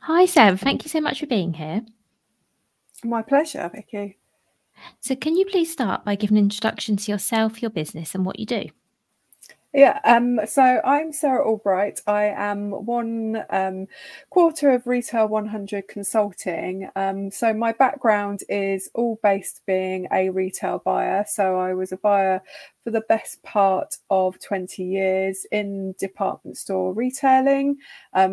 Hi, Sarah. Thank you so much for being here. My pleasure, Vicky. So can you please start by giving an introduction to yourself, your business, and what you do? Yeah, so I'm Sara Albright. I am one quarter of Retail 100 Consulting. So my background is all based being a retail buyer. So I was a buyer for the best part of 20 years in department store retailing.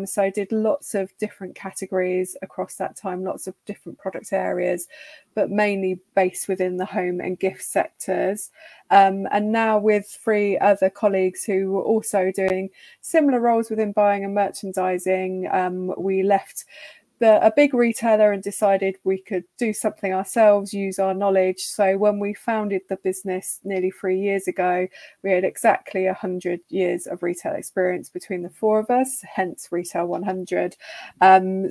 So I did lots of different categories across that time, lots of different product areas, but mainly based within the home and gift sectors. And now with 3 other colleagues who were also doing similar roles within buying and merchandising, we left a big retailer and decided we could do something ourselves, use our knowledge. So when we founded the business nearly 3 years ago, we had exactly 100 years of retail experience between the 4 of us, hence Retail 100.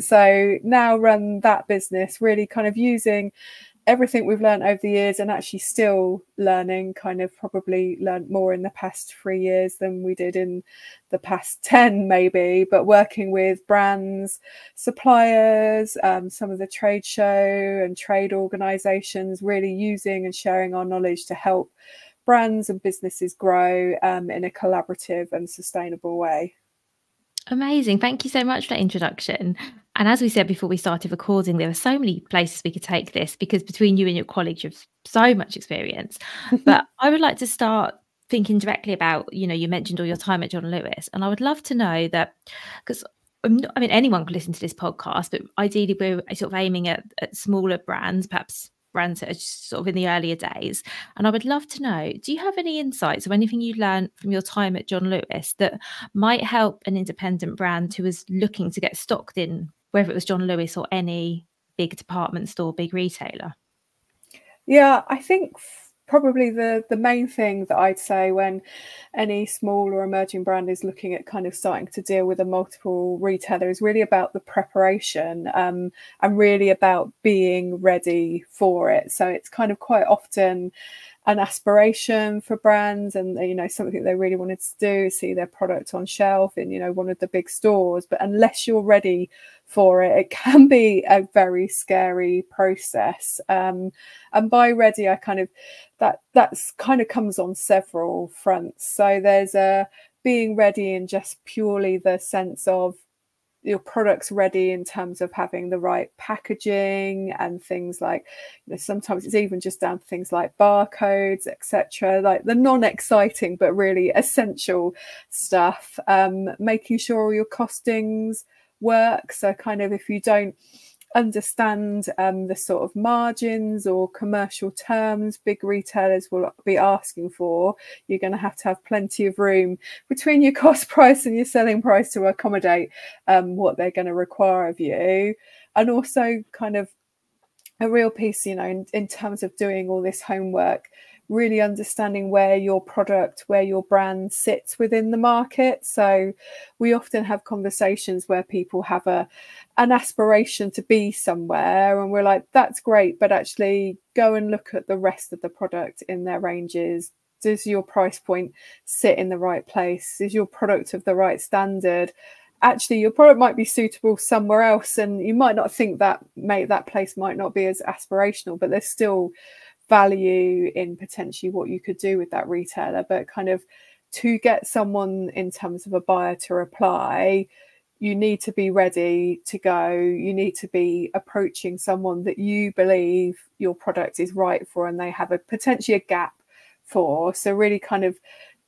So now run that business really kind of using everything we've learned over the years, and actually still learning, kind of probably learned more in the past 3 years than we did in the past 10 maybe, but working with brands, suppliers, some of the trade show and trade organisations, really using and sharing our knowledge to help brands and businesses grow in a collaborative and sustainable way. Amazing. Thank you so much for that introduction. And as we said before we started recording, there are so many places we could take this because between you and your colleagues, you have so much experience. But I would like to start thinking directly about, you mentioned all your time at John Lewis, and I would love to know that because anyone could listen to this podcast, but ideally we're sort of aiming at smaller brands, perhaps brands that are just sort of in the earlier days. And I would love to know, do you have any insights or anything you learned from your time at John Lewis that might help an independent brand who is looking to get stocked in, whether it was John Lewis or any big department store, big retailer? Yeah, I think probably the main thing that I'd say when any small or emerging brand is looking at kind of starting to deal with a multiple retailer is really about the preparation, and really about being ready for it. So it's kind of quite often an aspiration for brands, and something they really wanted to do, see their product on shelf in one of the big stores, but unless you're ready for it, it can be a very scary process. And by ready, I kind of that's kind of comes on several fronts. So there's a being ready in just purely the sense of your product's ready in terms of having the right packaging and things like, sometimes it's even just down to things like barcodes, etc., like the non-exciting but really essential stuff. Making sure all your costings work. So kind of if you don't understand the sort of margins or commercial terms big retailers will be asking for, you're going to have plenty of room between your cost price and your selling price to accommodate what they're going to require of you. And also kind of a real piece, in terms of doing all this homework, really understanding where your product, where your brand sits within the market. So we often have conversations where people have an aspiration to be somewhere, and we're like, that's great, but actually go and look at the rest of the product in their ranges. Does your price point sit in the right place? Is your product of the right standard? Actually, your product might be suitable somewhere else, and you might not think that place might not be as aspirational, but there's still value in potentially what you could do with that retailer. But kind of to get someone in terms of a buyer to reply, you need to be ready to go. You need to be approaching someone that you believe your product is right for and they have potentially a gap for. So really kind of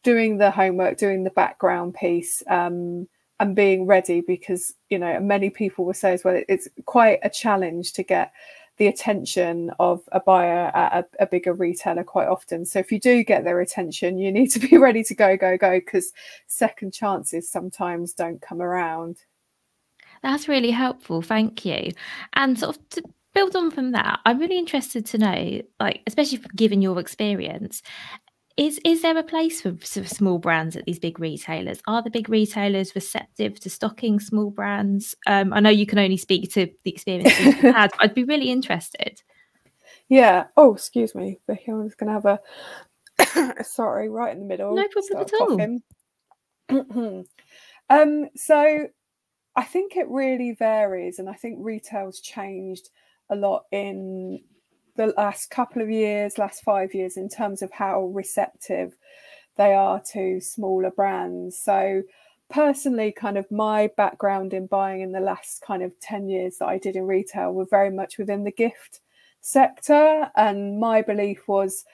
doing the homework, doing the background piece, and being ready, because many people will say as well, it's quite a challenge to get the attention of a buyer at a bigger retailer quite often. So if you do get their attention, you need to be ready to go, because second chances sometimes don't come around. That's really helpful. Thank you. And sort of to build on from that, I'm really interested to know, like, especially given your experience, is there a place for sort of small brands at these big retailers? Are the big retailers receptive to stocking small brands? I know you can only speak to the experience you've had, but I'd be really interested. Yeah. Oh, excuse me, Vicky. I'm just going to have sorry, right in the middle. No problem Start at all. coughing. So I think it really varies, and I think retail's changed a lot in the last couple of years, last 5 years, in terms of how receptive they are to smaller brands. So personally, kind of my background in buying in the last kind of 10 years that I did in retail were very much within the gift sector. And my belief was,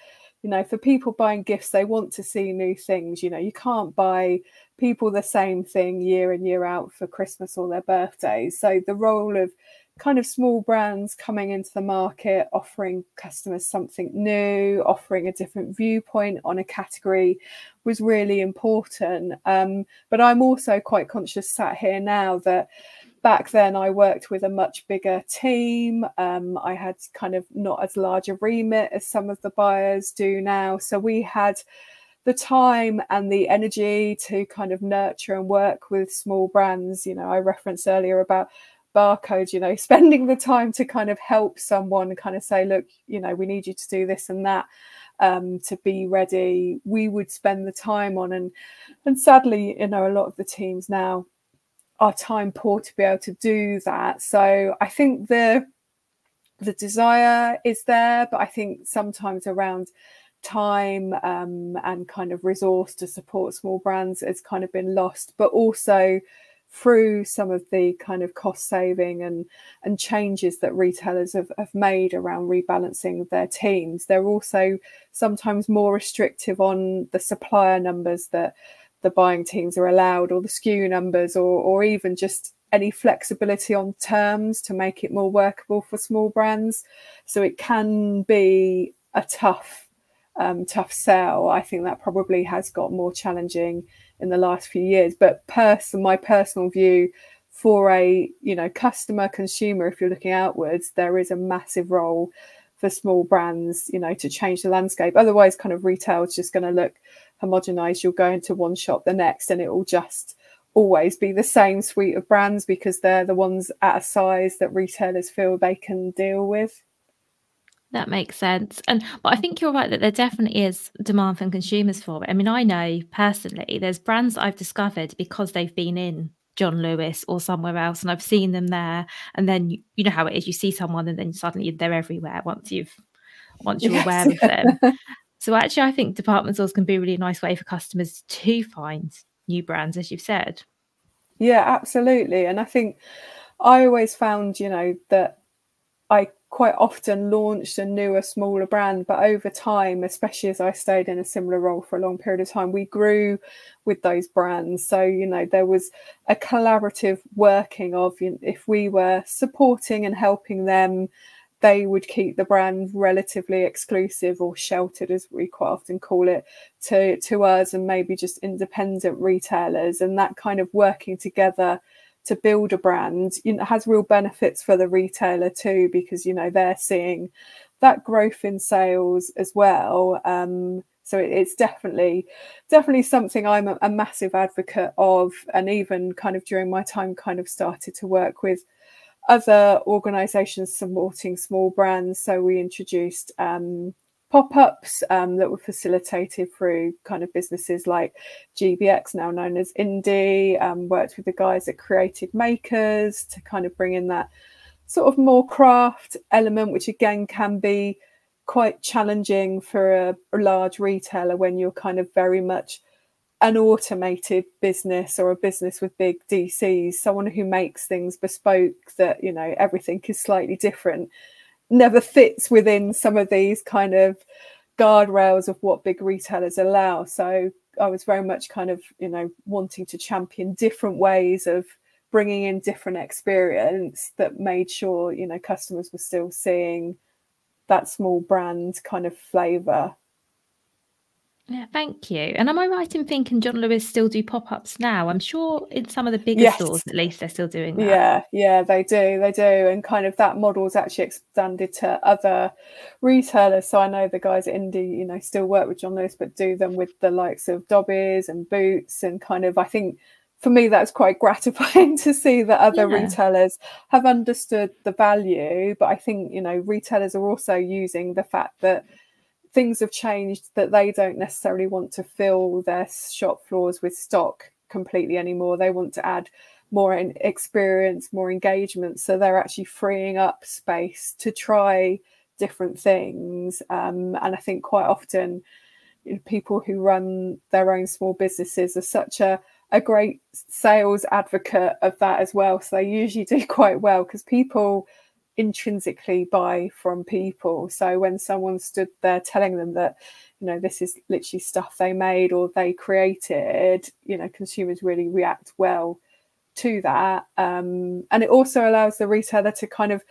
you know, for people buying gifts, they want to see new things. You know, you can't buy people the same thing year in, year out for Christmas or their birthdays. So the role of kind of small brands coming into the market, offering customers something new, offering a different viewpoint on a category was really important. But I'm also quite conscious sat here now that back then I worked with a much bigger team. I had kind of not as large a remit as some of the buyers do now. So we had the time and the energy to kind of nurture and work with small brands. You know, I referenced earlier about Barcode, you know, spending the time to kind of help someone kind of say, look, you know, we need you to do this and that to be ready. We would spend the time on, and sadly, you know, a lot of the teams now are time poor to be able to do that. So I think the desire is there, but I think sometimes around time and kind of resource to support small brands has kind of been lost. But also through some of the kind of cost saving and changes that retailers have made around rebalancing their teams, they're also sometimes more restrictive on the supplier numbers that the buying teams are allowed, or the SKU numbers, or even just any flexibility on terms to make it more workable for small brands. So it can be a tough sell. I think that probably has got more challenging in the last few years. But my personal view, for a, you know, customer, consumer, if you're looking outwards, there is a massive role for small brands, you know, to change the landscape. Otherwise, kind of retail is just going to look homogenized. You'll go into one shop the next and it will just always be the same suite of brands because they're the ones at a size that retailers feel they can deal with. That makes sense. But I think you're right that there definitely is demand from consumers for it. I mean, I know personally there's brands that I've discovered because they've been in John Lewis or somewhere else and I've seen them there. And then you know how it is, you see someone and then suddenly they're everywhere once you're aware of them. So actually I think department stores can be a really nice way for customers to find new brands, as you've said. Yeah, absolutely. And I think I always found, you know, that I quite often launched a newer, smaller brand, but over time, especially as I stayed in a similar role for a long period of time, we grew with those brands. So, you know, there was a collaborative working of, you know, if we were supporting and helping them, they would keep the brand relatively exclusive or sheltered, as we quite often call it, to us and maybe just independent retailers. And that kind of working together to build a brand, you know, has real benefits for the retailer too, because, you know, they're seeing that growth in sales as well. So it's definitely something I'm a massive advocate of. And even kind of during my time kind of started to work with other organisations supporting small brands. So we introduced pop-ups that were facilitated through kind of businesses like GBX, now known as Indie, worked with the guys at Creative Makers to kind of bring in that sort of more craft element, which again can be quite challenging for a large retailer when you're kind of very much an automated business or a business with big DCs, someone who makes things bespoke, that, you know, everything is slightly different, never fits within some of these kind of guardrails of what big retailers allow. So I was very much kind of, you know, wanting to champion different ways of bringing in different experience that made sure, you know, customers were still seeing that small brand kind of flavour. Yeah, thank you. And am I right in thinking John Lewis still do pop-ups now? I'm sure in some of the bigger stores, at least, they're still doing that. Yeah, they do. And kind of that model's actually expanded to other retailers. So I know the guys at Indie, you know, still work with John Lewis, but do them with the likes of Dobbies and Boots. And kind of, I think for me, that's quite gratifying to see that other retailers have understood the value. But I think, you know, retailers are also using the fact that things have changed, that they don't necessarily want to fill their shop floors with stock completely anymore. They want to add more experience, more engagement. So they're actually freeing up space to try different things. And I think quite often, people who run their own small businesses are such a great sales advocate of that as well. So they usually do quite well, because people intrinsically buy from people. So when someone stood there telling them that, this is literally stuff they made or they created, consumers really react well to that. And it also allows the retailer to kind of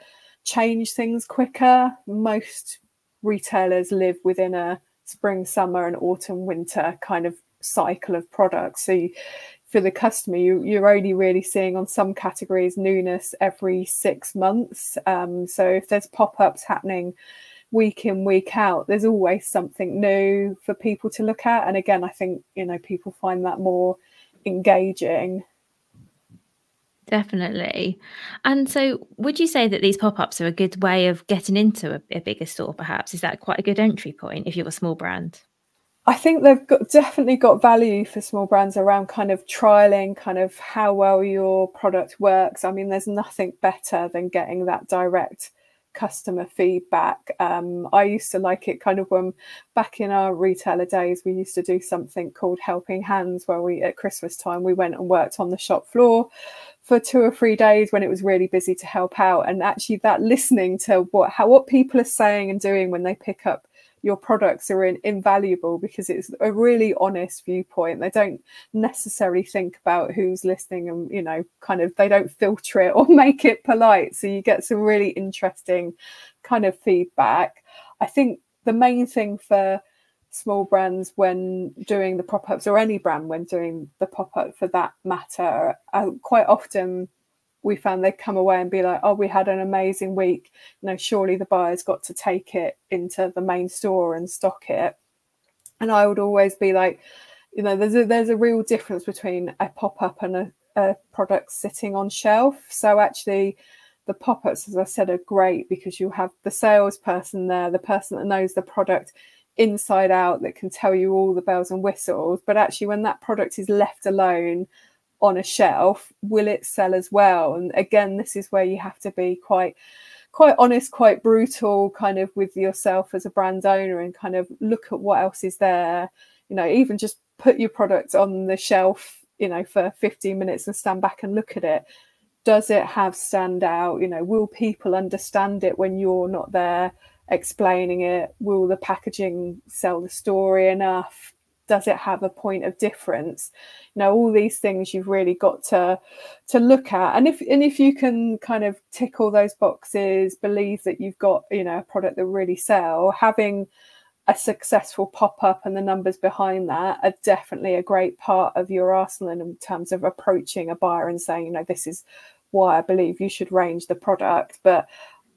change things quicker. Most retailers live within a spring, summer and autumn, winter kind of cycle of products. So for the customer, you're only really seeing on some categories newness every 6 months. So if there's pop-ups happening week in, week out, there's always something new for people to look at. And again, I think, people find that more engaging. Definitely. And so would you say that these pop-ups are a good way of getting into a bigger store, perhaps? Is that quite a good entry point if you're a small brand? I think they've definitely got value for small brands around kind of trialing kind of how well your product works. I mean, there's nothing better than getting that direct customer feedback. I used to like it kind of when back in our retailer days, we used to do something called Helping Hands, where at Christmas time, we went and worked on the shop floor for 2 or 3 days when it was really busy to help out. And actually that listening to what people are saying and doing when they pick up your products are invaluable, because it's a really honest viewpoint. They don't necessarily think about who's listening and, kind of, they don't filter it or make it polite. So you get some really interesting kind of feedback. I think the main thing for small brands when doing the pop-ups, or any brand when doing the pop-up for that matter, quite often we found they'd come away and be like, oh, we had an amazing week. Surely the buyer's got to take it into the main store and stock it. And I would always be like, there's a real difference between a pop-up and a product sitting on shelf. So actually the pop-ups, as I said, are great because you have the salesperson there, the person that knows the product inside out, that can tell you all the bells and whistles. But actually when that product is left alone on a shelf, will it sell as well? And again, this is where you have to be quite honest, quite brutal kind of with yourself as a brand owner, and kind of look at what else is there. Even just put your product on the shelf, for 15 minutes and stand back and look at it. Does it have standout? Will people understand it when you're not there explaining it? Will the packaging sell the story enough? Does it have a point of difference? All these things you've really got to look at. And if you can kind of tick all those boxes, believe that you've got, a product that really sell, having a successful pop-up and the numbers behind that are definitely a great part of your arsenal in terms of approaching a buyer and saying, this is why I believe you should range the product. But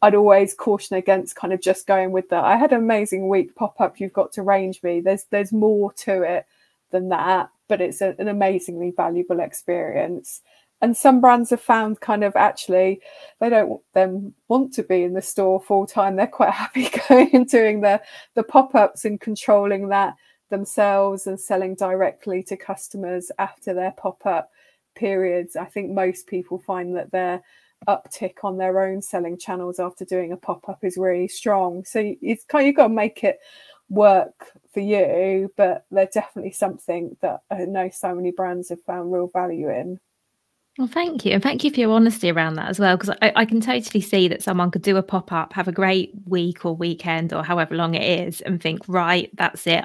I'd always caution against kind of just going with that. I had an amazing week, pop-up, you've got to range me. There's more to it than that, but it's an amazingly valuable experience. And some brands have found kind of actually they don't then want to be in the store full time. They're quite happy going and doing the pop-ups and controlling that themselves and selling directly to customers after their pop-up periods. I think most people find that their uptick on their own selling channels after doing a pop-up is really strong. So you've got to make it work for you, but they're definitely something that I know so many brands have found real value in. Well, thank you. And thank you for your honesty around that as well, because I can totally see that someone could do a pop-up, have a great week or weekend or however long it is, and think, right, that's it.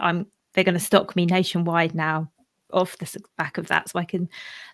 They're going to stock me nationwide now off the back of that. So I can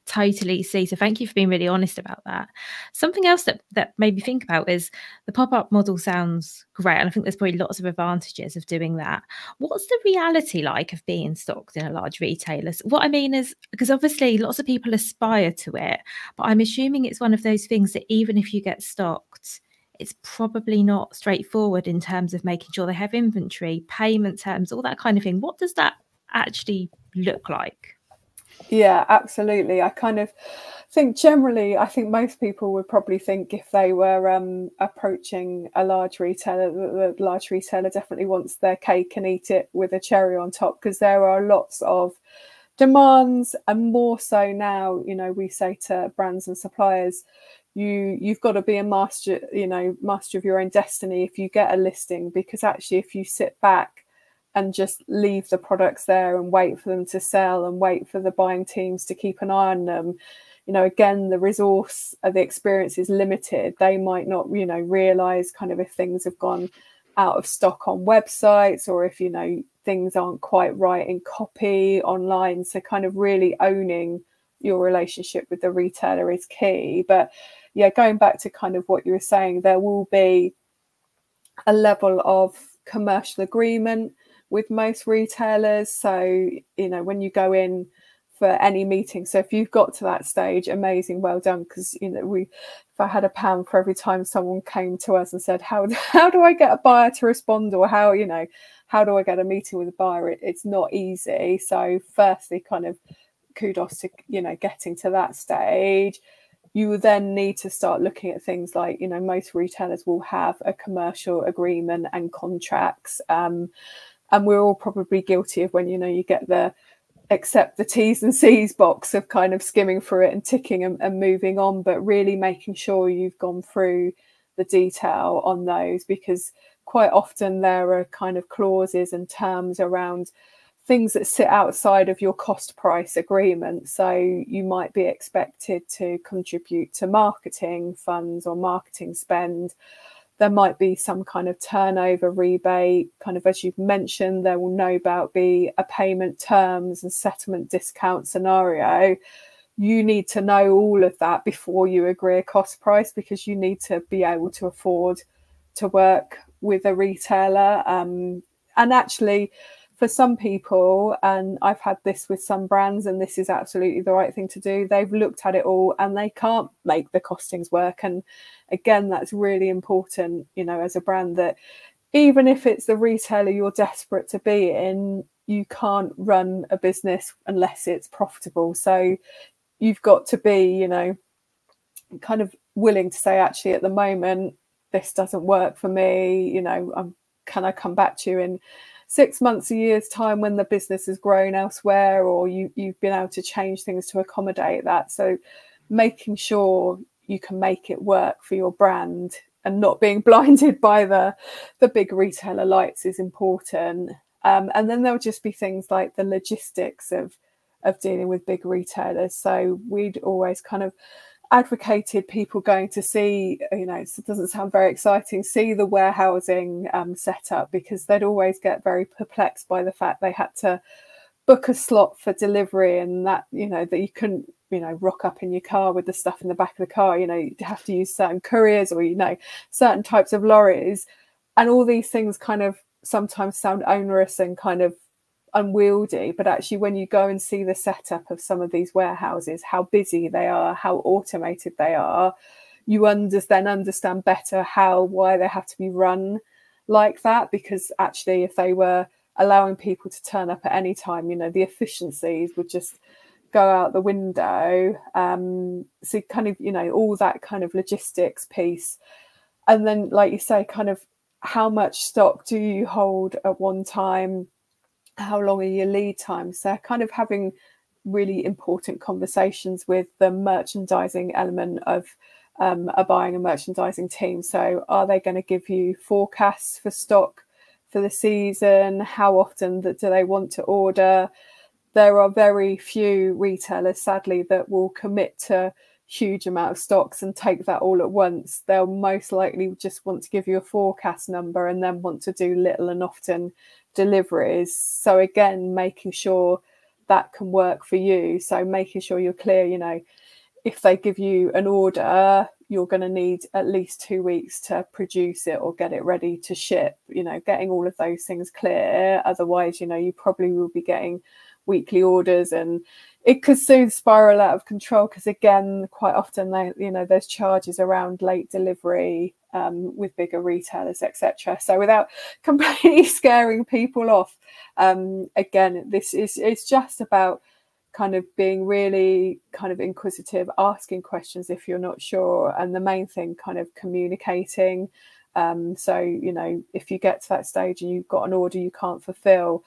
totally see. So thank you for being really honest about that. Something else that made me think about is the pop-up model sounds great. And I think there's probably lots of advantages of doing that. What's the reality like of being stocked in a large retailer? What I mean is, because obviously lots of people aspire to it, but I'm assuming it's one of those things that even if you get stocked, it's probably not straightforward in terms of making sure they have inventory, payment terms, all that kind of thing. What does that actually look like? Yeah, absolutely. I kind of think generally, I think most people would probably think if they were approaching a large retailer, the large retailer definitely wants their cake and eat it with a cherry on top, because there are lots of demands, and more so now, you know, we say to brands and suppliers, you've got to be a master, you know, master of your own destiny if you get a listing, because actually if you sit back and just leave the products there and wait for them to sell and wait for the buying teams to keep an eye on them, you know, again, the resource, the experience is limited. They might not, you know, realize kind of if things have gone out of stock on websites, or if, you know, things aren't quite right in copy online. So kind of really owning your relationship with the retailer is key. But yeah, going back to kind of what you were saying, there will be a level of commercial agreement with most retailers. So, you know, when you go in for any meeting, so if you've got to that stage, amazing, well done, because, you know, if I had £1 for every time someone came to us and said, how do I get a buyer to respond, or how, you know, how do I get a meeting with a buyer, it's not easy. So firstly, kind of kudos to, you know, getting to that stage. You will then need to start looking at things like, you know, most retailers will have a commercial agreement and contracts, and we're all probably guilty of when, you know, you get the accept the T's and C's box of kind of skimming through it and ticking and moving on, but really making sure you've gone through the detail on those, because quite often there are kind of clauses and terms around things that sit outside of your cost price agreement. So you might be expected to contribute to marketing funds or marketing spend. There might be some kind of turnover rebate, kind of as you've mentioned. There will no doubt be a payment terms and settlement discount scenario. You need to know all of that before you agree a cost price, because you need to be able to afford to work with a retailer. And actually, for some people, and I've had this with some brands, and this is absolutely the right thing to do, they've looked at it all and they can't make the costings work. And again, that's really important, you know, as a brand, that even if it's the retailer you're desperate to be in, you can't run a business unless it's profitable. So you've got to be, you know, kind of willing to say, actually, at the moment, this doesn't work for me, you know, can I come back to you in 6 months, a year's time when the business has grown elsewhere, or you've been able to change things to accommodate that. So making sure you can make it work for your brand and not being blinded by the big retailer lights is important. And then there'll just be things like the logistics of dealing with big retailers. So we'd always kind of advocated people going to see, you know, it doesn't sound very exciting, see the warehousing setup, because they'd always get very perplexed by the fact they had to book a slot for delivery, and that, you know, that you couldn't, you know, rock up in your car with the stuff in the back of the car. You know, you have to use certain couriers, or, you know, certain types of lorries, and all these things kind of sometimes sound onerous and kind of unwieldy. But actually, when you go and see the setup of some of these warehouses, how busy they are, how automated they are, you then understand better why they have to be run like that. Because actually, if they were allowing people to turn up at any time, you know, the efficiencies would just go out the window. So kind of, you know, all that kind of logistics piece. And then, like you say, kind of how much stock do you hold at one time? How long are your lead times? So kind of having really important conversations with the merchandising element of a buying and merchandising team. So are they going to give you forecasts for stock for the season? How often do they want to order? There are very few retailers, sadly, that will commit to huge amount of stocks and take that all at once. They'll most likely just want to give you a forecast number and then want to do little and often deliveries. So again, making sure that can work for you. So making sure you're clear, you know, if they give you an order, you're going to need at least 2 weeks to produce it or get it ready to ship, you know, getting all of those things clear. Otherwise, you know, you probably will be getting weekly orders, and it could soon spiral out of control, because again, quite often they, you know, there's charges around late delivery with bigger retailers, etc. So without completely scaring people off, again, this is, it's just about kind of being really kind of inquisitive, asking questions if you're not sure, and the main thing, kind of communicating. So, you know, if you get to that stage and you've got an order you can't fulfill,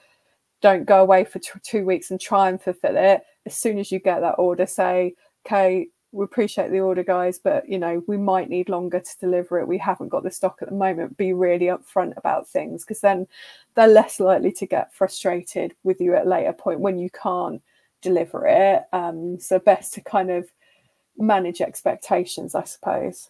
don't go away for 2 weeks and try and fulfill it. As soon as you get that order, say, okay, we appreciate the order, guys, but we might need longer to deliver it. We haven't got the stock at the moment. Be really upfront about things, because then they're less likely to get frustrated with you at a later point when you can't deliver it. So best to kind of manage expectations, I suppose.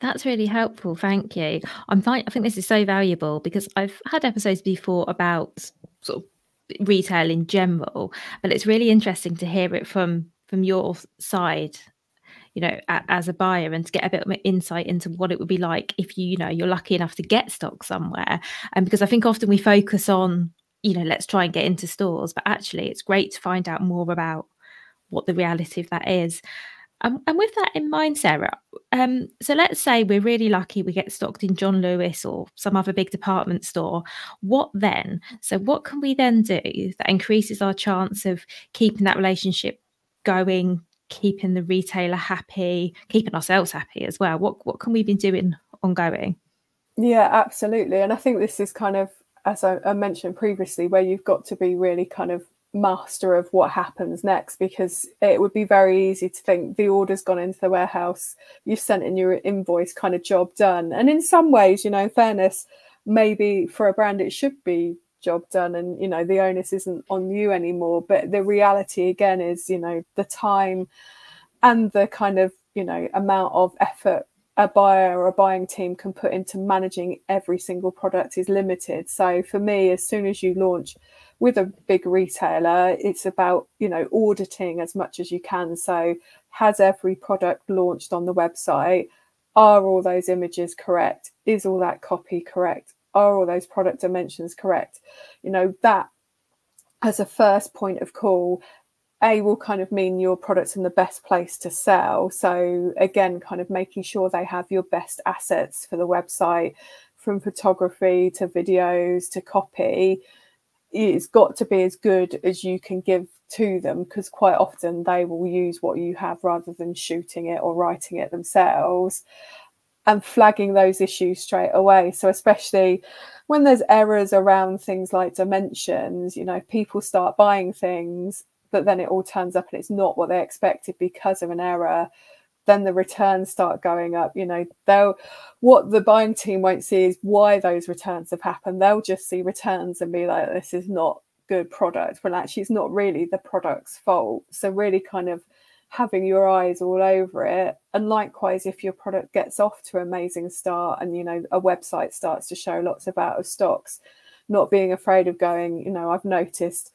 That's really helpful. Thank you. I think this is so valuable, because I've had episodes before about sort of retail in general, but it's really interesting to hear it from your side, as a buyer, and to get a bit more insight into what it would be like if you're lucky enough to get stock somewhere. And because I think often we focus on, let's try and get into stores, but actually it's great to find out more about what the reality of that is. And with that in mind, Sarah, so let's say we're really lucky, we get stocked in John Lewis or some other big department store. What then? So what can we then do that increases our chance of keeping that relationship going, keeping the retailer happy, keeping ourselves happy as well? What can we be doing ongoing? Yeah, absolutely. And I think this is kind of, as I mentioned previously, where you've got to be really kind of master of what happens next, because it would be very easy to think the order's gone into the warehouse, you've sent in your invoice, kind of job done. And in some ways, in fairness, maybe for a brand it should be job done, and the onus isn't on you anymore. But the reality again is, the time and the kind of amount of effort a buyer or a buying team can put into managing every single product is limited. So for me, as soon as you launch with a big retailer, it's about auditing as much as you can. So has every product launched on the website? Are all those images correct? Is all that copy correct? Are all those product dimensions correct? That as a first point of call, will kind of mean your product's in the best place to sell. So again, kind of making sure they have your best assets for the website, from photography to videos to copy. It's got to be as good as you can give to them, because quite often they will use what you have rather than shooting it or writing it themselves, and flagging those issues straight away. So especially when there's errors around things like dimensions, people start buying things, but then it all turns up and it's not what they expected because of an error. Then the returns start going up. What the buying team won't see is why those returns have happened. They'll just see returns and be like, this is not good product, when actually it's not really the product's fault. So really kind of having your eyes all over it. And likewise, if your product gets off to an amazing start and a website starts to show lots of out of stocks, not being afraid of going, I've noticed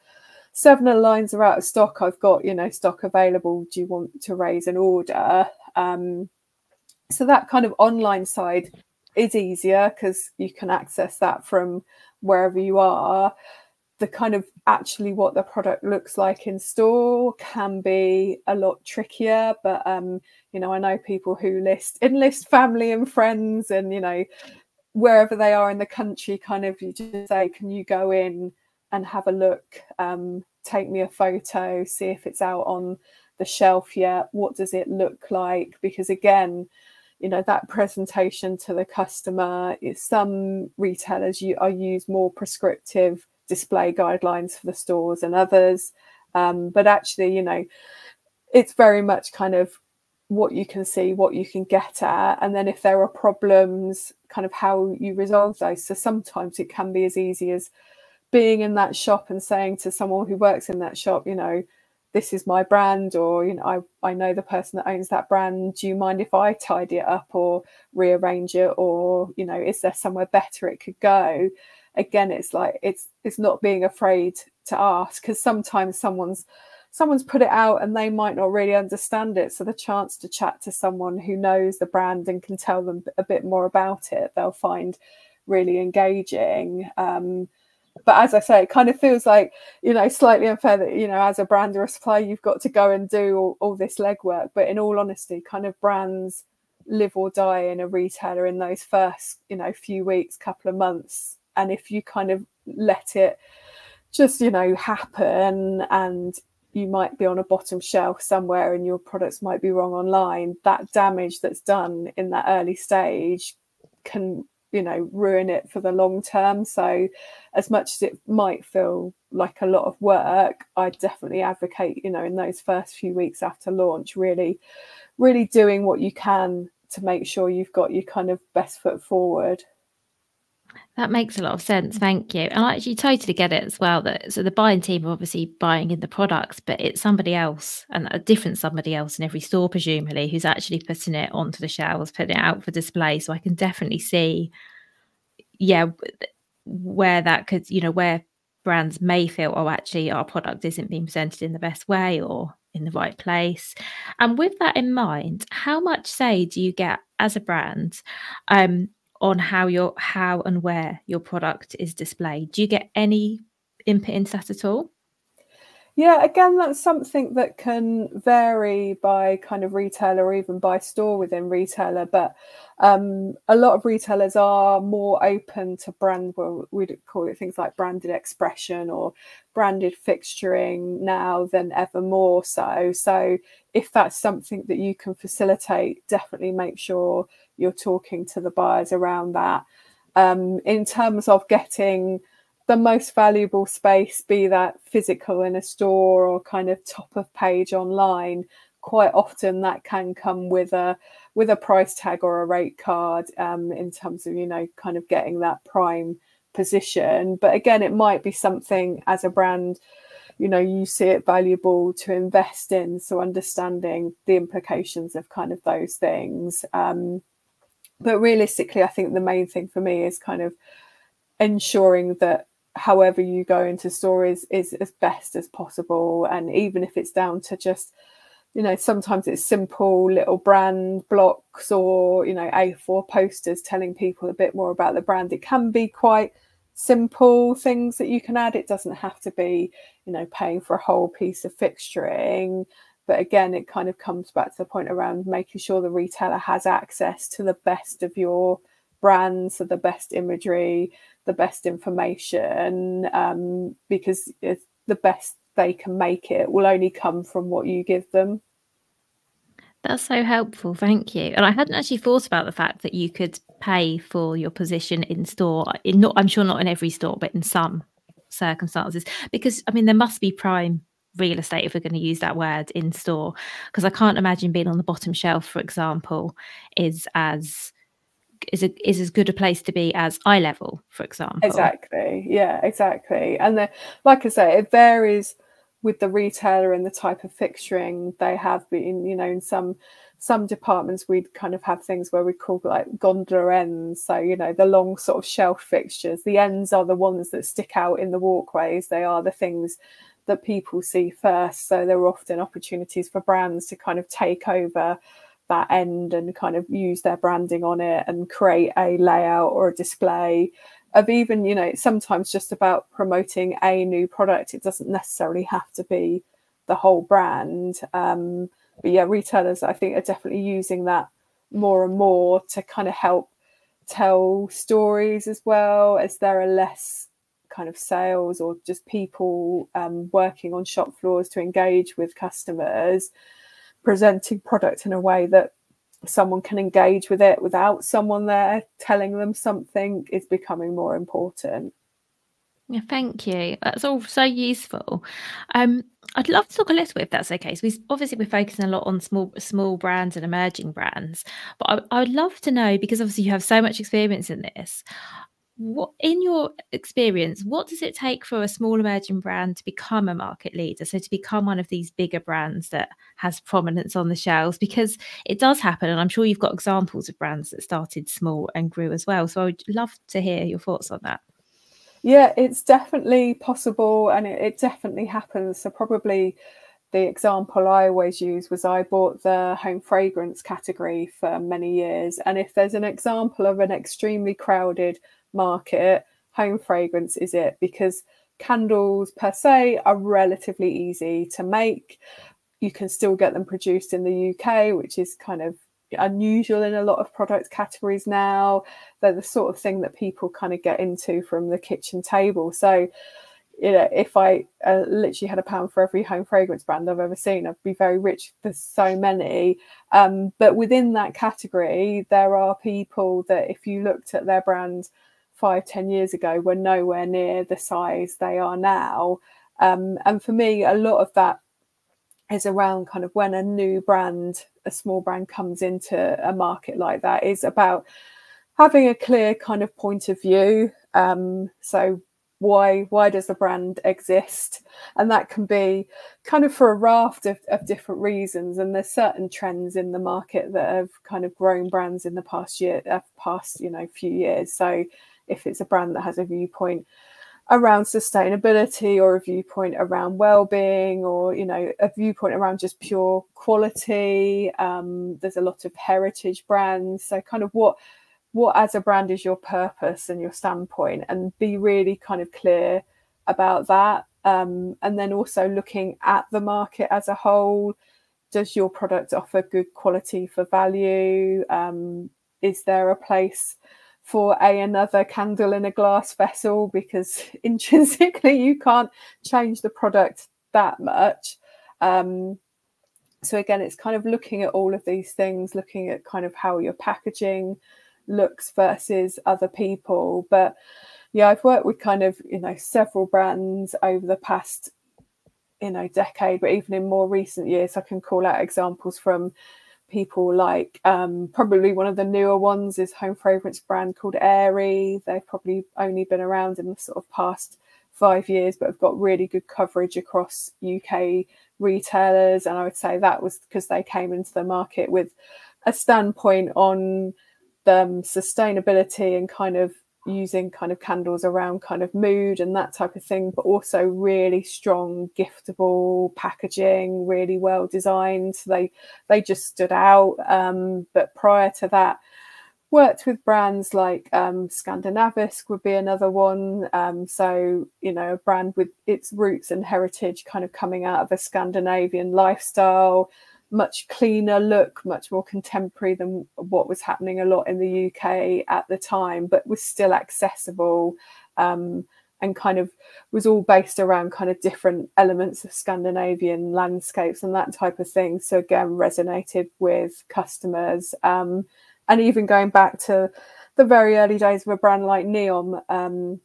7 lines are out of stock, I've got stock available, do you want to raise an order? So that kind of online side is easier because you can access that from wherever you are. The kind of actually what the product looks like in store can be a lot trickier, but I know people who enlist family and friends, and wherever they are in the country, kind of you just say, can you go in and have a look, take me a photo, see if it's out on the shelf yet, what does it look like? Because again, that presentation to the customer, some retailers use more prescriptive display guidelines for the stores and others, but actually it's very much kind of what you can see, what you can get at, and then if there are problems, kind of how you resolve those. So sometimes it can be as easy as being in that shop and saying to someone who works in that shop, this is my brand, or I know the person that owns that brand, do you mind if I tidy it up or rearrange it, or is there somewhere better it could go? Again, it's like it's not being afraid to ask, because sometimes someone's put it out and they might not really understand it, so the chance to chat to someone who knows the brand and can tell them a bit more about it, they'll find really engaging. But as I say, it kind of feels like, slightly unfair that, as a brand or a supplier, you've got to go and do all this legwork. But in all honesty, kind of brands live or die in a retailer in those first, few weeks, couple of months. And if you kind of let it just, happen, and you might be on a bottom shelf somewhere and your products might be wrong online, that damage that's done in that early stage can ruin it for the long term. So as much as it might feel like a lot of work, I definitely advocate, in those first few weeks after launch, really doing what you can to make sure you've got your kind of best foot forward. That makes a lot of sense. Thank you. And I actually totally get it as well that so the buying team are obviously buying in the products, but it's somebody else and a different somebody else in every store, presumably, who's actually putting it onto the shelves, putting it out for display. So I can definitely see, yeah, where that could, where brands may feel, oh, actually, our product isn't being presented in the best way or in the right place. And with that in mind, how much say do you get as a brand on how and where your product is displayed? Do you get any input into that at all? Yeah, again, that's something that can vary by kind of retailer or even by store within retailer. But a lot of retailers are more open to brand, well, we'd call it things like branded expression or branded fixturing now than ever more so. So if that's something that you can facilitate, definitely make sure you're talking to the buyers around that. In terms of getting the most valuable space, be that physical in a store or kind of top of page online, quite often that can come with a price tag or a rate card in terms of, kind of getting that prime position. But again, it might be something as a brand, you see it valuable to invest in. So understanding the implications of kind of those things. But realistically, I think the main thing for me is kind of ensuring that however you go into store is as best as possible. And even if it's down to just, sometimes it's simple little brand blocks or, A4 posters telling people a bit more about the brand. It can be quite simple things that you can add. It doesn't have to be, paying for a whole piece of fixturing. But again, it kind of comes back to the point around making sure the retailer has access to the best of your brands, so the best imagery, the best information, because it's the best they can make it will only come from what you give them. That's so helpful, thank you. And I hadn't actually thought about the fact that you could pay for your position in store. I'm sure not in every store, but in some circumstances. Because I mean, there must be prime real estate, if we're going to use that word, in store. Because I can't imagine being on the bottom shelf, for example, is as good a place to be as eye level, for example. Exactly. Yeah, exactly. And like I say, it varies with the retailer and the type of fixturing they have been. In some departments we'd kind of have things where we call like gondola ends. So, the long sort of shelf fixtures. The ends are the ones that stick out in the walkways. They are the things that people see first. So there are often opportunities for brands to kind of take over that end and kind of use their branding on it and create a layout or a display of even, sometimes just about promoting a new product. It doesn't necessarily have to be the whole brand. But yeah, retailers, I think, are definitely using that more and more to kind of help tell stories, as well as there are less kind of sales or just people working on shop floors to engage with customers. Presenting product in a way that someone can engage with it without someone there telling them something is becoming more important. Yeah, thank you. That's all so useful. I'd love to talk a little bit, if that's okay. So we're focusing a lot on small brands and emerging brands, but I would love to know, because obviously you have so much experience in this. What, in your experience, what does it take for a small emerging brand to become a market leader? So to become one of these bigger brands that has prominence on the shelves, because it does happen, and I'm sure you've got examples of brands that started small and grew as well. So I would love to hear your thoughts on that. Yeah, it's definitely possible, and it definitely happens. So probably the example I always use was I bought the home fragrance category for many years. And if there's an example of an extremely crowded market, home fragrance is it, because candles per se are relatively easy to make. You can still get them produced in the UK, which is kind of unusual in a lot of product categories now. They're the sort of thing that people kind of get into from the kitchen table. So you know, if I literally had £1 for every home fragrance brand I've ever seen, I'd be very rich. There's so many. But within that category, there are people that if you looked at their brand 5-10 years ago, were nowhere near the size they are now. And for me, a lot of that is around kind of when a new brand, a small brand comes into a market like that, is about having a clear kind of point of view. So why does the brand exist? And that can be kind of for a raft of different reasons. And there's certain trends in the market that have kind of grown brands in the past few years. So if it's a brand that has a viewpoint around sustainability, or a viewpoint around well-being, or, you know, a viewpoint around just pure quality, there's a lot of heritage brands. So kind of what as a brand is your purpose and your standpoint, and be really kind of clear about that. And then also looking at the market as a whole. Does your product offer good quality for value? Is there a place for another candle in a glass vessel? Because intrinsically you can't change the product that much. So again, it's kind of looking at all of these things, looking at kind of how your packaging looks versus other people. But yeah, I've worked with kind of, you know, several brands over the past, you know, decade, but even in more recent years, I can call out examples from people like probably one of the newer ones is home fragrance brand called Airy. They've probably only been around in the sort of past 5 years, but have got really good coverage across UK retailers. And I would say that was because they came into the market with a standpoint on sustainability and kind of using kind of candles around kind of mood and that type of thing, but also really strong giftable packaging, really well designed. So they just stood out. But prior to that, worked with brands like Scandinavisk would be another one. So, you know, a brand with its roots and heritage kind of coming out of a Scandinavian lifestyle, much cleaner look, much more contemporary than what was happening a lot in the UK at the time, but was still accessible, and kind of was all based around kind of different elements of Scandinavian landscapes and that type of thing. So again, resonated with customers. And even going back to the very early days of a brand like Neom,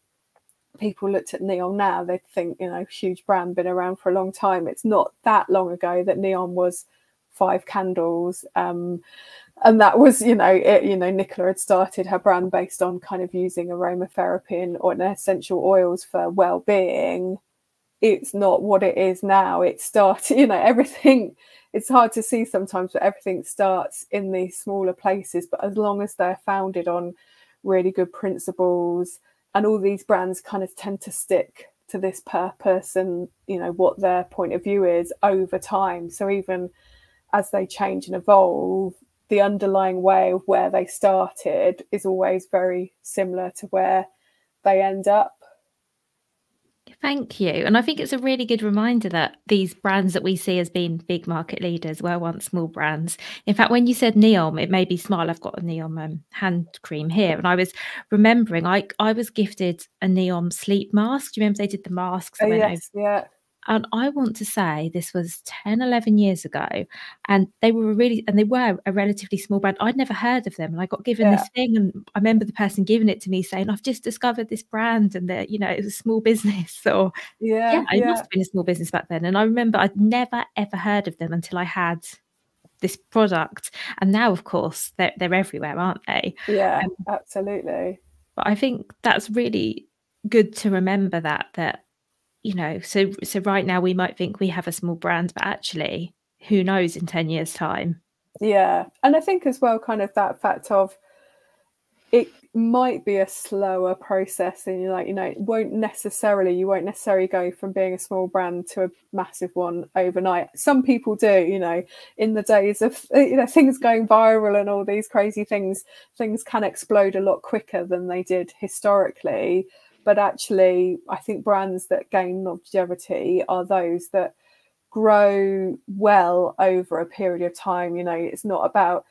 people looked at Neom now, they'd think, you know, huge brand, been around for a long time. It's not that long ago that Neom was 5 candles, and that was, you know, Nicola had started her brand based on kind of using aromatherapy and essential oils for well-being. It's not what it is now. It started, you know, everything, it's hard to see sometimes, but everything starts in these smaller places. But as long as they're founded on really good principles, and all these brands kind of tend to stick to this purpose and, you know, what their point of view is over time. So even as they change and evolve, the underlying way of where they started is always very similar to where they end up. Thank you. And I think it's a really good reminder that these brands that we see as being big market leaders were once small brands. In fact, when you said Neom, it made me smile. I've got a Neom hand cream here. And I was remembering I was gifted a Neom sleep mask. Do you remember they did the masks? Yes, yeah. And I want to say this was 10, 11 years ago. And they were a relatively small brand. I'd never heard of them. And I got given this thing. And I remember the person giving it to me saying, I've just discovered this brand and that, you know, it was a small business. Or it must have been a small business back then. And I remember I'd never, ever heard of them until I had this product. And now, of course, they're everywhere, aren't they? Yeah, absolutely. But I think that's really good to remember that, you know, so right now we might think we have a small brand, but actually, who knows in 10 years' time? Yeah. And I think as well, kind of that fact of it might be a slower process, and you're like, you know, you won't necessarily go from being a small brand to a massive one overnight. Some people do, you know, in the days of, you know, things going viral and all these crazy things can explode a lot quicker than they did historically. But actually, I think brands that gain longevity are those that grow well over a period of time. You know, it's not about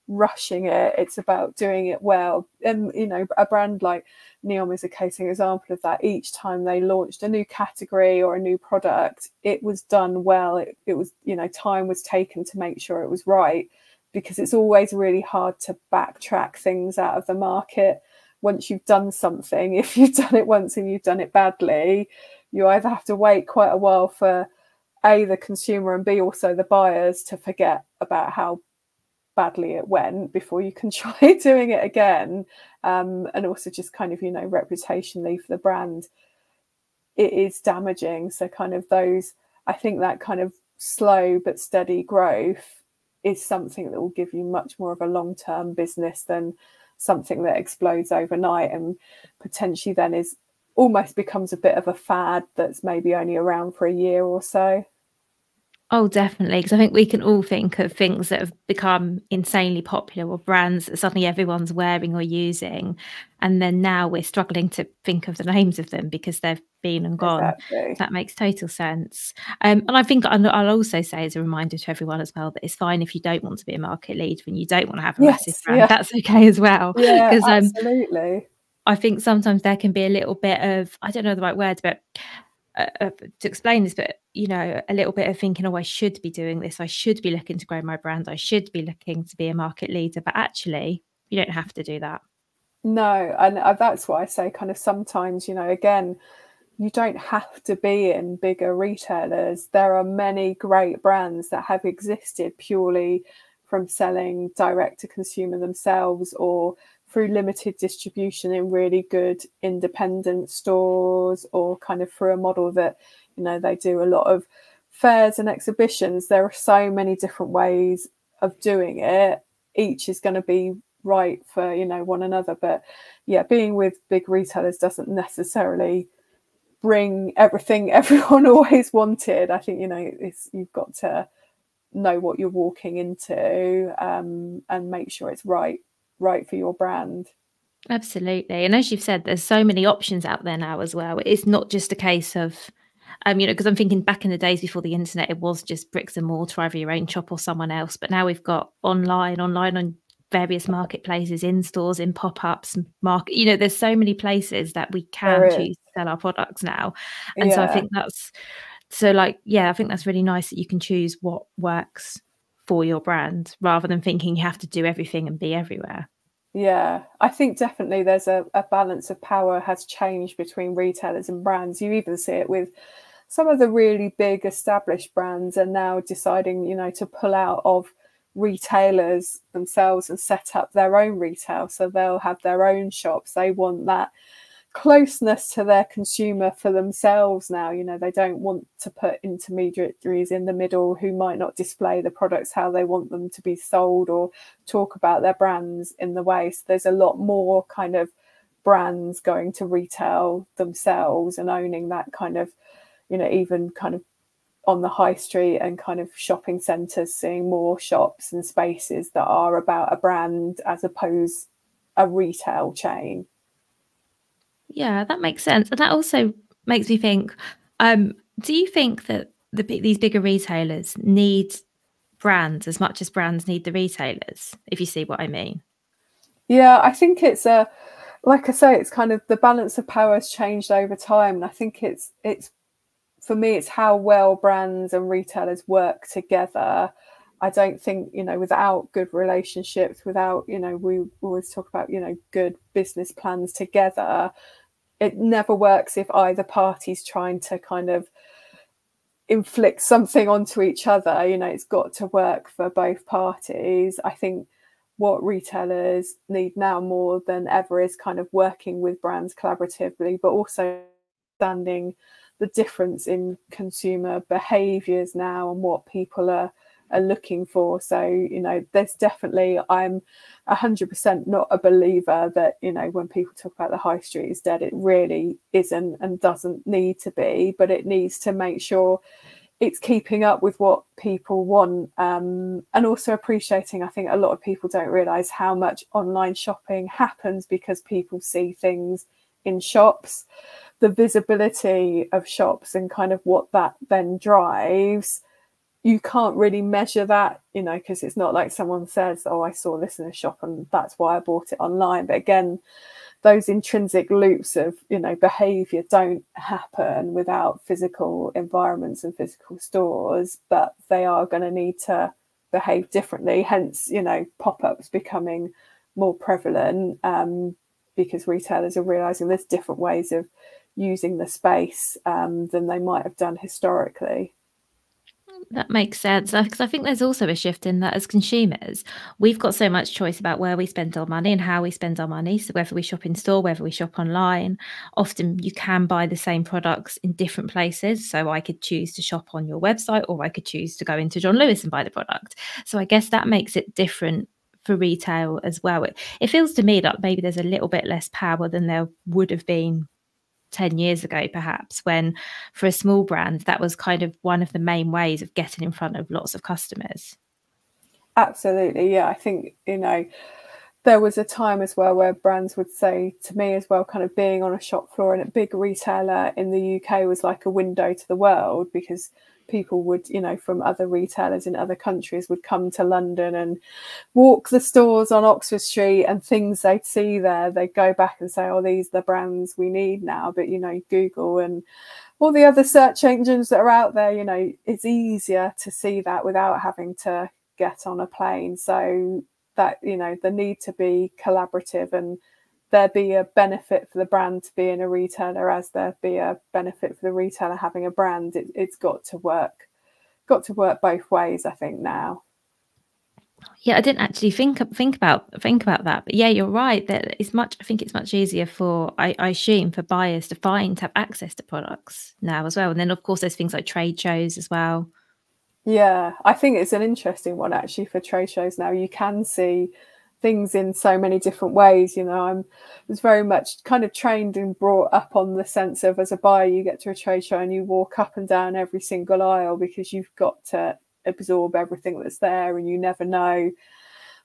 rushing it. It's about doing it well. And, you know, a brand like Neom is a case example of that. Each time they launched a new category or a new product, it was done well. It was, you know, time was taken to make sure it was right, because it's always really hard to backtrack things out of the market. Once you've done something, if you've done it once and you've done it badly, you either have to wait quite a while for A, the consumer, and B, also the buyers to forget about how badly it went before you can try doing it again. And also just kind of, you know, reputationally for the brand, it is damaging. So kind of those, I think that kind of slow but steady growth is something that will give you much more of a long-term business than something that explodes overnight and potentially then is almost becomes a bit of a fad that's maybe only around for a year or so. Oh, definitely, because I think we can all think of things that have become insanely popular, or brands that suddenly everyone's wearing or using, and then now we're struggling to think of the names of them because they've been and gone. Exactly. That makes total sense. And I think I'll also say as a reminder to everyone as well that it's fine if you don't want to be a market leader and you don't want to have a massive Yes. brand. Yeah. That's okay as well. Yeah, Because absolutely. I think sometimes there can be a little bit of, I don't know the right words, but to explain this, but you know, a little bit of thinking, oh, I should be doing this, I should be looking to grow my brand, I should be looking to be a market leader, but actually you don't have to do that. No, and that's what I say, kind of sometimes, you know, again, you don't have to be in bigger retailers. There are many great brands that have existed purely from selling direct to consumer themselves or through limited distribution in really good independent stores, or kind of through a model that, you know, they do a lot of fairs and exhibitions. There are so many different ways of doing it. Each is going to be right for, you know, one another. But yeah, being with big retailers doesn't necessarily bring everything everyone always wanted. I think, you know, you've got to know what you're walking into, and make sure it's right for your brand. Absolutely. And as you've said, there's so many options out there now as well. It's not just a case of, you know, because I'm thinking back in the days before the internet, it was just bricks and mortar, either your own shop or someone else. But now we've got online on various marketplaces, in stores, in pop-ups, market. You know, there's so many places that we There can is. choose to sell our products now. And so I Yeah. think that's so like, yeah, I think that's really nice that you can choose what works for your brand rather than thinking you have to do everything and be everywhere. Yeah, I think definitely there's a balance of power has changed between retailers and brands. You even see it with some of the really big established brands are now deciding, you know, to pull out of retailers themselves and set up their own retail. So they'll have their own shops. They want that closeness to their consumer for themselves now. You know, they don't want to put intermediaries in the middle who might not display the products how they want them to be sold or talk about their brands in the way. So there's a lot more kind of brands going to retail themselves and owning that kind of, you know, even kind of on the high street and kind of shopping centres, seeing more shops and spaces that are about a brand as opposed a retail chain. Yeah, that makes sense. And that also makes me think, do you think that these bigger retailers need brands as much as brands need the retailers, if you see what I mean? Yeah, I think it's like I say, it's kind of the balance of power has changed over time. And I think it's for me, it's how well brands and retailers work together. I don't think, you know, without good relationships, without, you know, we always talk about, you know, good business plans together, it never works if either party's trying to kind of inflict something onto each other. You know, it's got to work for both parties. I think what retailers need now more than ever is kind of working with brands collaboratively, but also understanding the difference in consumer behaviors now and what people are looking for. So, you know, there's definitely, I'm 100% not a believer that, you know, when people talk about the high street is dead, it really isn't and doesn't need to be, but it needs to make sure it's keeping up with what people want, and also appreciating, I think a lot of people don't realize how much online shopping happens because people see things in shops. The visibility of shops and kind of what that then drives you can't really measure that, you know, because it's not like someone says, oh, I saw this in a shop and that's why I bought it online. But again, those intrinsic loops of, you know, behavior don't happen without physical environments and physical stores, but they are going to need to behave differently. Hence, you know, pop-ups becoming more prevalent, because retailers are realizing there's different ways of using the space than they might have done historically. That makes sense, because I think there's also a shift in that as consumers, we've got so much choice about where we spend our money and how we spend our money. So whether we shop in store, whether we shop online, often you can buy the same products in different places. So I could choose to shop on your website, or I could choose to go into John Lewis and buy the product. So I guess that makes it different for retail as well. It feels to me like maybe there's a little bit less power than there would have been 10 years ago, perhaps, when for a small brand, that was kind of one of the main ways of getting in front of lots of customers. Absolutely. Yeah. I think, you know, there was a time as well where brands would say to me as well, kind of being on a shop floor and a big retailer in the UK was like a window to the world, because people would, you know, from other retailers in other countries would come to London and walk the stores on Oxford Street, and things they'd see there, they'd go back and say, oh, these are the brands we need now. But, you know, Google and all the other search engines that are out there, you know, it's easier to see that without having to get on a plane. So that, you know, the need to be collaborative, and there be a benefit for the brand to be in a retailer as there be a benefit for the retailer having a brand. It's got to work both ways, I think, now. Yeah, I didn't actually think about that, but yeah, you're right. That it's much. I think it's much easier for I assume for buyers to have access to products now as well. And then of course there's things like trade shows as well. Yeah, I think it's an interesting one actually for trade shows now. You can see things in so many different ways. You know, I was very much kind of trained and brought up on the sense of, as a buyer, you get to a trade show and you walk up and down every single aisle because you've got to absorb everything that's there, and you never know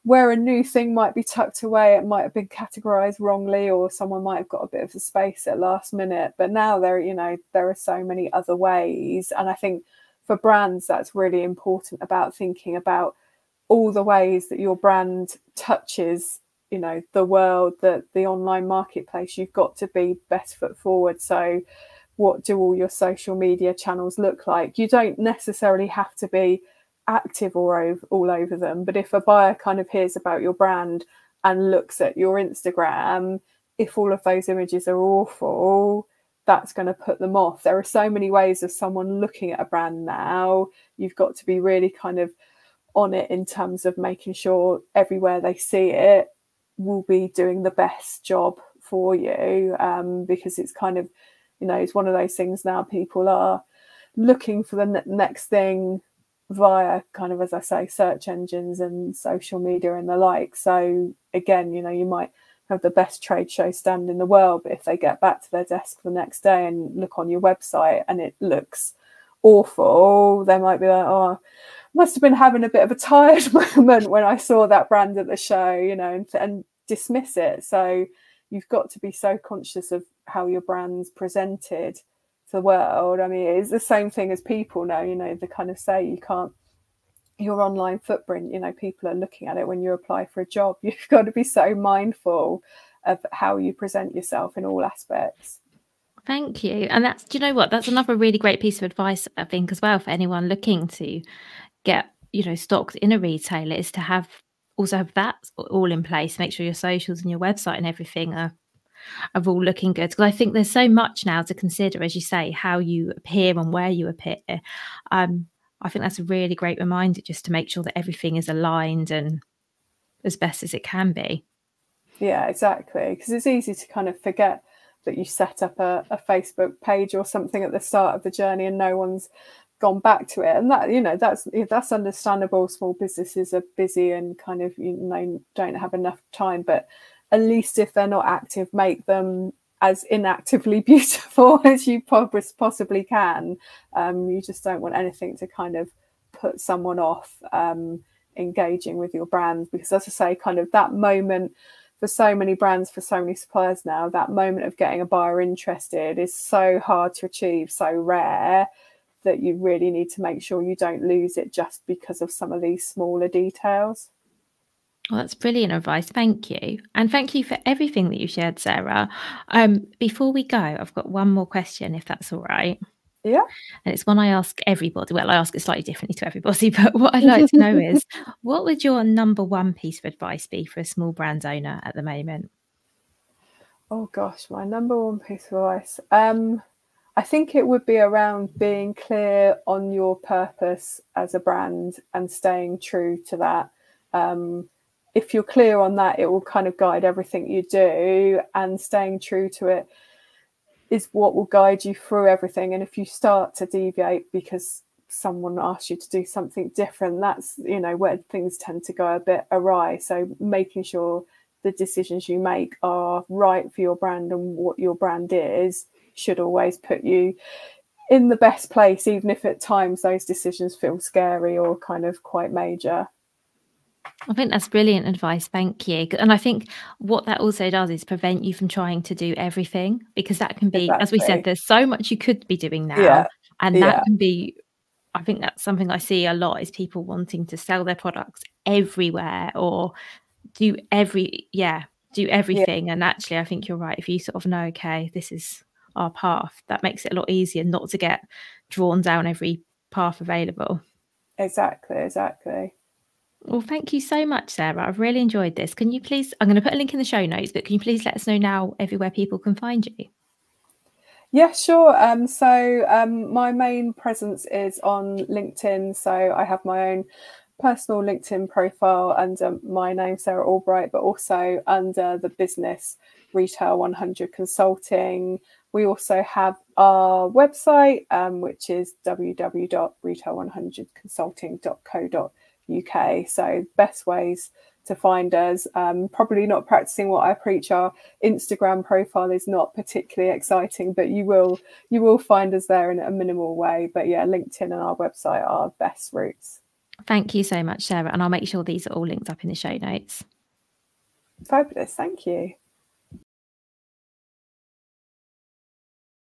where a new thing might be tucked away. It might have been categorized wrongly, or someone might have got a bit of a space at last minute. But now there are so many other ways. And I think for brands, that's really important, about thinking about all the ways that your brand touches, you know, the world, the online marketplace. You've got to be best foot forward. So what do all your social media channels look like? You don't necessarily have to be active all over them, but if a buyer kind of hears about your brand and looks at your Instagram, if all of those images are awful, that's going to put them off. There are so many ways of someone looking at a brand now. You've got to be really kind of on it in terms of making sure everywhere they see it will be doing the best job for you, because it's kind of, you know, it's one of those things now. People are looking for the next thing via kind of, as I say, search engines and social media and the like. So again, you know, you might have the best trade show stand in the world, but if they get back to their desk the next day and look on your website and it looks awful, they might be like, oh, must have been having a bit of a tired moment when I saw that brand at the show, you know, and dismiss it. So you've got to be so conscious of how your brand's presented to the world. I mean, it's the same thing as people know, you know, they kind of say you can't, your online footprint, you know, people are looking at it when you apply for a job. You've got to be so mindful of how you present yourself in all aspects. Thank you. And that's, do you know what? That's another really great piece of advice, I think, as well, for anyone looking to get, you know, stocked in a retailer, is to have that all in place. Make sure your socials and your website and everything are all looking good. Because I think there's so much now to consider, as you say, how you appear and where you appear. I think that's a really great reminder, just to make sure that everything is aligned and as best as it can be. Yeah, exactly. Because it's easy to kind of forget that you set up a Facebook page or something at the start of the journey and no one's gone back to it. And that, you know, that's understandable. Small businesses are busy and kind of, you know, don't have enough time, but at least if they're not active, make them as inactively beautiful as you possibly can. You just don't want anything to kind of put someone off engaging with your brand, because, as I say, kind of that moment for so many brands, for so many suppliers now, that moment of getting a buyer interested is so hard to achieve, so rare, that you really need to make sure you don't lose it just because of some of these smaller details. Well, that's brilliant advice. Thank you. And thank you for everything that you shared, Sarah. Before we go, I've got one more question, if that's all right. Yeah. And it's one I ask everybody. Well, I ask it slightly differently to everybody, but what I'd like to know is, what would your number one piece of advice be for a small brand owner at the moment? Oh gosh, my number one piece of advice. I think it would be around being clear on your purpose as a brand and staying true to that. If you're clear on that, it will kind of guide everything you do, and staying true to it is what will guide you through everything. And if you start to deviate because someone asks you to do something different, that's, you know, where things tend to go a bit awry. So making sure the decisions you make are right for your brand and what your brand is should always put you in the best place, even if at times those decisions feel scary or kind of quite major. I think that's brilliant advice. Thank you. And I think what that also does is prevent you from trying to do everything, because that can be, as we said, Exactly. there's so much you could be doing now. Yeah. And that Yeah. can be, I think that's something I see a lot, is people wanting to sell their products everywhere or do Yeah. everything. And actually, I think you're right. If you sort of know, okay, this is our path, that makes it a lot easier not to get drawn down every path available. Exactly. Well, thank you so much, Sarah. I've really enjoyed this. Can you please, I'm going to put a link in the show notes, but can you please let us know now everywhere people can find you? Yeah, sure. My main presence is on LinkedIn. So I have my own personal LinkedIn profile under my name, Sara Albright, but also under the business Retail 100 Consulting. We also have our website, which is www.retail100consulting.co.uk. So best ways to find us. Probably not practicing what I preach. Our Instagram profile is not particularly exciting, but you will find us there in a minimal way. But yeah, LinkedIn and our website are best routes. Thank you so much, Sarah. And I'll make sure these are all linked up in the show notes. Fabulous. Thank you.